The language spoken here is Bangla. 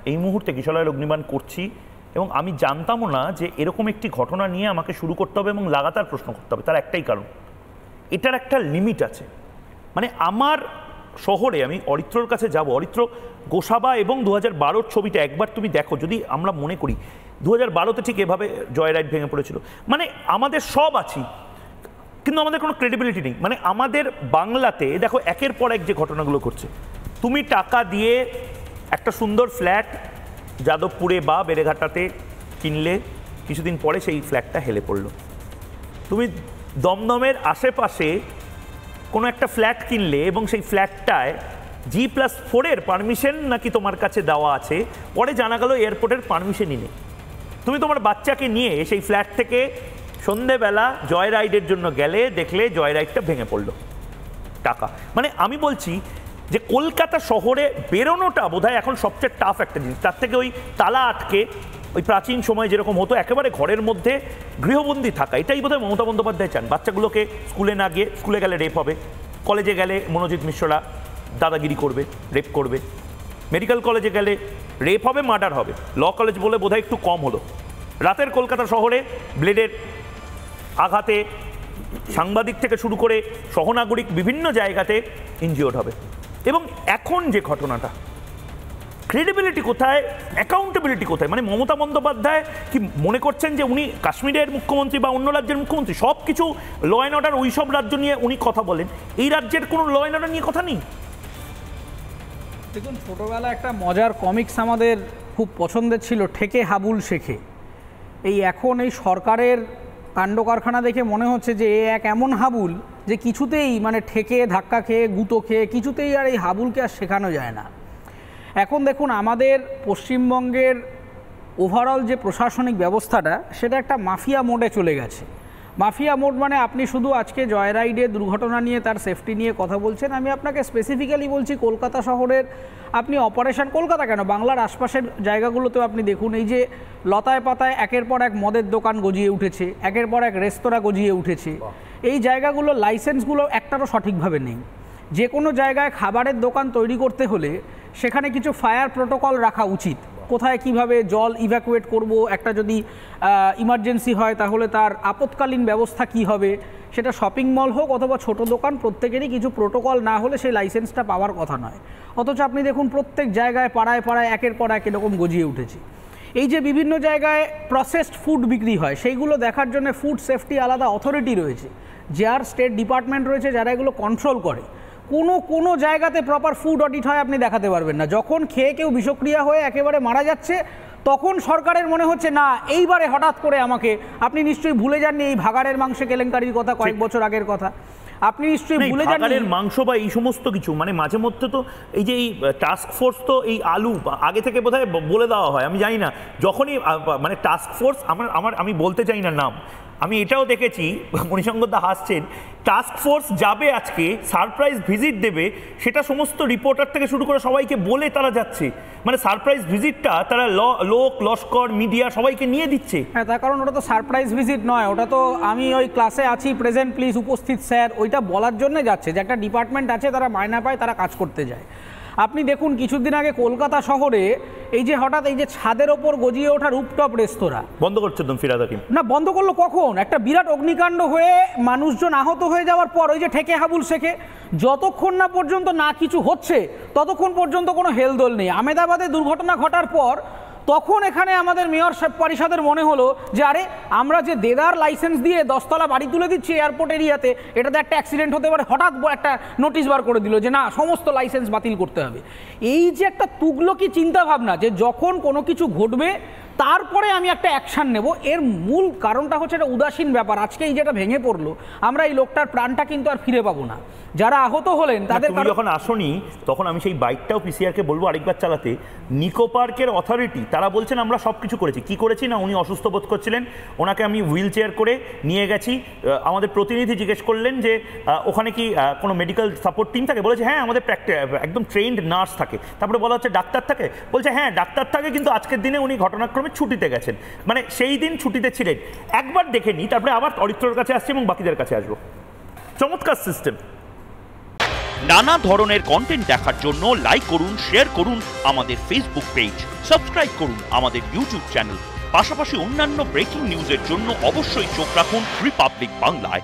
এই মুহূর্তে কিশলয়ের অগ্নিবাণ করছি এবং আমি জানতামও না যে এরকম একটি ঘটনা নিয়ে আমাকে শুরু করতে হবে এবং লাগাতার প্রশ্ন করতে হবে। তার একটাই কারণ, এটার একটা লিমিট আছে। মানে আমার শহরে আমি অরিত্রর কাছে যাব, অরিত্র গোসাবা এবং 2012-র ছবিটা একবার তুমি দেখো, যদি আমরা মনে করি 2012-তে ঠিক এভাবে জয় রাইড ভেঙে পড়েছিল। মানে আমাদের সব আছি কিন্তু আমাদের কোনো ক্রেডিবিলিটি নেই। মানে আমাদের বাংলাতে দেখো একের পর এক যে ঘটনাগুলো করছে, তুমি টাকা দিয়ে একটা সুন্দর ফ্ল্যাট যাদবপুরে বা বেড়েঘাটাতে কিনলে, কিছুদিন পরে সেই ফ্ল্যাটটা হেলে পড়লো। তুমি দমদমের আশেপাশে কোনো একটা ফ্ল্যাট কিনলে এবং সেই ফ্ল্যাটটায় G+4-এর পারমিশন নাকি তোমার কাছে দেওয়া আছে, পরে জানা গেল এয়ারপোর্টের পারমিশনই নেই। তুমি তোমার বাচ্চাকে নিয়ে সেই ফ্ল্যাট থেকে সন্ধেবেলা জয় রাইডের জন্য গেলে, দেখলে জয় রাইডটা ভেঙে পড়লো। টাকা, মানে আমি বলছি যে কলকাতা শহরে বেরোনোটা বোধহয় এখন সবচেয়ে টাফ একটা জিনিস। তার থেকে ওই তালা আটকে ওই প্রাচীন সময় যেরকম হতো একেবারে ঘরের মধ্যে গৃহবন্দী থাকা, এটাই বোধহয় মমতা বন্দ্যোপাধ্যায় চান। বাচ্চাগুলোকে স্কুলে না গিয়ে, স্কুলে গেলে রেপ হবে, কলেজে গেলে মনোজিৎ মিশ্ররা দাদাগিরি করবে, রেপ করবে, মেডিকেল কলেজে গেলে রেপ হবে, মার্ডার হবে, ল কলেজ বলে বোধহয় একটু কম হলো। রাতের কলকাতা শহরে ব্লেডের আঘাতে সাংবাদিক থেকে শুরু করে সহনাগরিক বিভিন্ন জায়গাতে ইনজিওর্ড হবে। এবং এখন যে ঘটনাটা, ক্রেডিবিলিটি কোথায়, অ্যাকাউন্টেবিলিটি কোথায়? মানে মমতা বন্দ্যোপাধ্যায় কি মনে করছেন যে উনি কাশ্মীরের মুখ্যমন্ত্রী বা অন্য রাজ্যের মুখ্যমন্ত্রী? সব কিছু ল অ্যান্ড অর্ডার ওই সব রাজ্য নিয়ে উনি কথা বলেন, এই রাজ্যের কোনো ল অ্যান্ড অর্ডার নিয়ে কথা নেই। দেখুন, ছোটোবেলা একটা মজার কমিক্স আমাদের খুব পছন্দের ছিল, ঠেকে হাবুল শেখে। এই এখন এই সরকারের কাণ্ড কারখানা দেখে মনে হচ্ছে যে এ এক এমন হাবুল যে কিছুতেই, মানে ঠেকে ধাক্কা খেয়ে গুঁতো খেয়ে কিছুতেই আর এই হাবুলকে আর শেখানো যায় না। এখন দেখুন, আমাদের পশ্চিমবঙ্গের ওভারঅল যে প্রশাসনিক ব্যবস্থাটা, সেটা একটা মাফিয়া মোডে চলে গেছে। মাফিয়া মোড মানে আপনি শুধু আজকে জয় রাইডের দুর্ঘটনা নিয়ে, তার সেফটি নিয়ে কথা বলছেন, আমি আপনাকে স্পেসিফিক্যালি বলছি কলকাতা শহরের আপনি অপারেশন, কলকাতা কেন, বাংলার আশপাশের জায়গাগুলোতেও আপনি দেখুন, এই যে লতায় পাতায় একের পর এক মদের দোকান গজিয়ে উঠেছে, একের পর এক রেস্তোরাঁ গজিয়ে উঠেছে। এই জায়গাগুলো লাইসেন্সগুলো একটারও সঠিকভাবে নেই। যে কোনো জায়গায় খাবারের দোকান তৈরি করতে হলে সেখানে কিছু ফায়ার প্রোটোকল রাখা উচিত। কোথায় কিভাবে জল ইভ্যাকুয়েট করব, একটা যদি ইমার্জেন্সি হয় তাহলে তার আপৎকালীন ব্যবস্থা কি হবে, সেটা শপিং মল হোক অথবা ছোট দোকান, প্রত্যেকেরই কিছু প্রোটোকল না হলে সেই লাইসেন্সটা পাওয়ার কথা নয়। অথচ আপনি দেখুন প্রত্যেক জায়গায় পাড়ায় পাড়ায় একের পর এক এরকম গজিয়ে উঠেছে। এই যে বিভিন্ন জায়গায় প্রসেসড ফুড বিক্রি হয়, সেইগুলো দেখার জন্য ফুড সেফটি আলাদা অথরিটি রয়েছে, যার স্টেট ডিপার্টমেন্ট রয়েছে, যারা এগুলো কন্ট্রোল করে। কোনো জায়গাতে প্রপার ফুড অডিট হয় আপনি দেখাতে পারবেন না। যখন খেয়ে কেউ বিষক্রিয়া হয়ে একেবারে মারা যাচ্ছে, তখন সরকারের মনে হচ্ছে না এইবারে হঠাৎ করে আমাকে, আপনি নিশ্চয়ই ভুলে যাননি এই ভাগাড়ের মাংস কেলেঙ্কারির কথা, কয়েক বছর আগের কথা আপনি নিশ্চয়ই ভুলে যান। ভাগাড়ের মাংস বা এই সমস্ত কিছু, মানে মাঝে মধ্যে তো এই যে এই টাস্ক ফোর্স, তো এই আলু আগে থেকে বোধহয় বলে দেওয়া হয়, আমি জানি না, যখনই মানে টাস্ক ফোর্স, আমি বলতে চাই না নাম, আমি এটাও দেখেছি, মণিশঙ্করদা হাসছেন, টাস্ক ফোর্স যাবে আজকে সারপ্রাইজ ভিজিট দেবে, সেটা সমস্ত রিপোর্টার থেকে শুরু করে সবাইকে বলে তারা যাচ্ছে। মানে সারপ্রাইজ ভিজিটটা তারা লোক লস্কর মিডিয়া সবাইকে নিয়ে দিচ্ছে। হ্যাঁ, তার কারণ ওটা তো সারপ্রাইজ ভিজিট নয়, ওটা তো আমি ওই ক্লাসে আছি, প্রেজেন্ট প্লিজ, উপস্থিত স্যার, ওইটা বলার জন্য যাচ্ছে যে একটা ডিপার্টমেন্ট আছে, তারা মায়না পায়, তারা কাজ করতে যায়। আপনি দেখুন কিছুদিন আগে কলকাতা শহরে এই যে হঠাৎ এই যে ছাদের ওপর গজিয়ে ওঠা রুপটপ রেস্তোরাঁ বন্ধ করছে একদম, ফিরাদ হাকিম না বন্ধ করলো কখন? একটা বিরাট অগ্নিকাণ্ড হয়ে মানুষজন আহত হয়ে যাওয়ার পর ওই যে ঠেকে হাবুল শেখে, যতক্ষণ না পর্যন্ত না কিছু হচ্ছে ততক্ষণ পর্যন্ত কোনো হেলদোল নেই। আহমেদাবাদে দুর্ঘটনা ঘটার পর তখন এখানে আমাদের মেয়র পরিষদের মনে হলো যে আরে আমরা যে দেদার লাইসেন্স দিয়ে 10তলা বাড়ি তুলে দিচ্ছি এয়ারপোর্ট এরিয়াতে, এটাতে একটা অ্যাক্সিডেন্ট হতে পারে, হঠাৎ একটা নোটিশ বার করে দিল যে না সমস্ত লাইসেন্স বাতিল করতে হবে। এই যে একটা তুগলকি চিন্তাভাবনা যে যখন কোনো কিছু ঘটবে তারপরে আমি একটা অ্যাকশান নেব, এর মূল কারণটা হচ্ছে একটা উদাসীন ব্যাপার। আজকে এই যেটা ভেঙে পড়লো, আমরা এই লোকটার প্রাণটা কিন্তু আর ফিরে পাবো না। যারা আহত হলেন তাদের, তুমি যখন আসনি তখন আমি সেই বাইকটাও পিসিআরকে বলবো আরেকবার চালাতে। নিকো পার্কের অথরিটি তারা বলছেন আমরা সব কিছু করেছি। কি করেছি না, উনি অসুস্থ বোধ করছিলেন, ওনাকে আমি হুইল চেয়ার করে নিয়ে গেছি। আমাদের প্রতিনিধি জিজ্ঞেস করলেন যে ওখানে কি কোনো মেডিকেল সাপোর্ট টিম থাকে, বলেছে হ্যাঁ আমাদের একদম ট্রেন্ড নার্স থাকে। তারপরে বলা হচ্ছে ডাক্তার থাকে, বলছে হ্যাঁ ডাক্তার থাকে, কিন্তু আজকের দিনে উনি ঘটনাক্রমে ছুটিতে গেছেন, মানে সেই দিন ছুটিতে ছিলেন। একবার দেখে নিই, তারপরে আবার অরিত্রর কাছে আসছি এবং বাকিদের কাছে আসবো। চমৎকার সিস্টেম। নানা ধরনের কন্টেন্ট দেখার জন্য লাইক করুন, শেয়ার করুন আমাদের ফেসবুক পেজ, সাবস্ক্রাইব করুন আমাদের ইউটিউব চ্যানেল। পাশাপাশি অন্যান্য ব্রেকিং নিউজের জন্য অবশ্যই চোখ রাখুন রিপাবলিক বাংলায়।